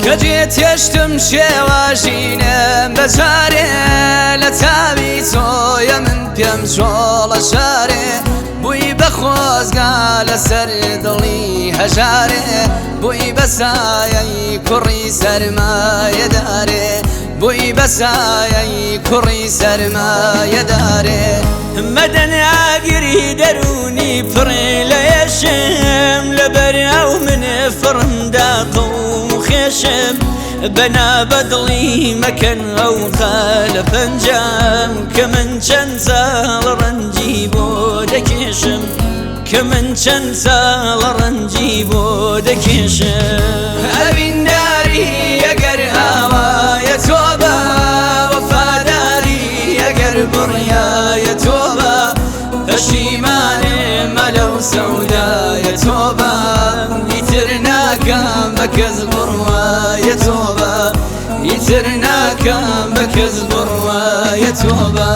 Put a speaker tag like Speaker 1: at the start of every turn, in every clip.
Speaker 1: كجيت يشتم شێواشینم بەجارێ لە چاوی تۆیە من پێم شۆڵە شارێ بووی بە خۆزگا لەسەر دڵی هەژارێ بووی بە سایەی کوڕی سەرمایەدارێ بووی بە سایەی کوڕی سەرمایەدارێ مەدەناگیری دەرونی پڕێ لە یەشم لەبەر ئەو منێ فڕمدا قەوم خێشم بەنا بەدڵی مەکەن ئەو خالە پەنجام کە من چەند ساڵ ڕەنجی بۆ دەکێشم کە من چەند ساڵ ڕەنجی بۆ دەکێشم ئەوینداری ئەگەر ئاوایە تۆ بە وەفاداری ئەگەر بڕیایە تۆ بە پەشیمانێ مەلەو سەودایە تۆ بە ئیتر ناکەم بە کەس بڕوایە تۆ بە ئیتر ناکەم بە کەس بڕوایە تۆ بە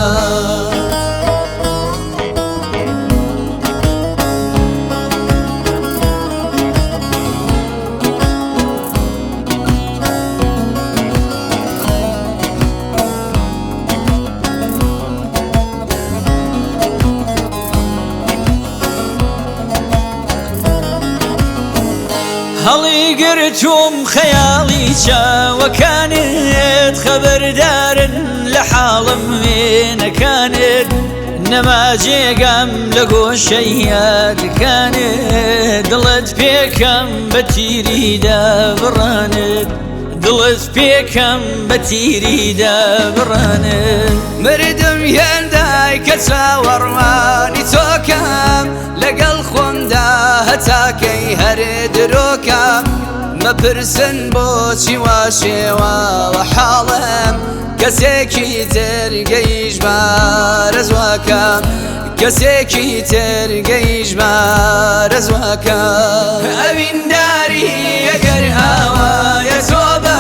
Speaker 1: هەڵی گرتوم خەیاڵی چاوەکانت خەبەردارن لە حاڵم وێنەکانت نەما جێگەم لە گۆشەی یادەکانت دڵت پێکەم بە تیریدا بڕانت دڵت پێکەم بە تیریدا بڕانت مردم هێندای کە چاوەڕوانی تۆکەم لەگەڵ خۆمدا هەتاکەی هەر درۆکەم مەپرسن بۆچی وا شێواوە حاڵم کەسێکی تر گەیژمارە زواکەم کەسێکی تر گەیژمارە زواکەم ئەوینداری ئەگەر ئاوایە تۆ بە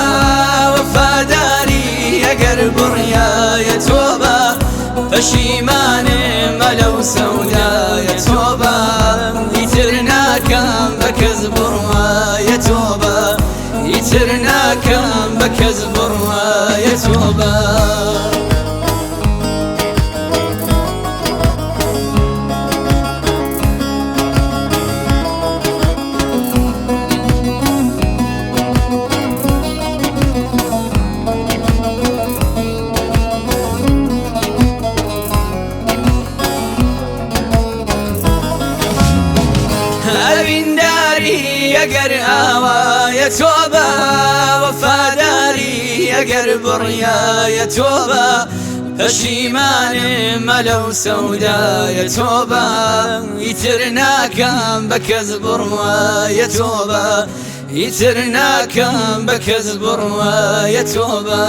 Speaker 1: وەفاداری ئەگەر بڕیایە تۆ بە پەشیمانێ مەلەو سەودایە تۆ بە ئیتر ناکەم بە کەس بڕوایە تۆ بە ئیتر ناکەم بە کەس بڕوایە تۆ بە ئەگەر ئاوایە تۆ بە وەفاداری ئەگەر بڕیایە تۆ بە پەشیمانێ مەلەو سەودایە تۆ بە ئیتر ناکەم بە کەس بڕوایە تۆ بە ئیتر ناکەم بە کەس بڕوایە تۆ بە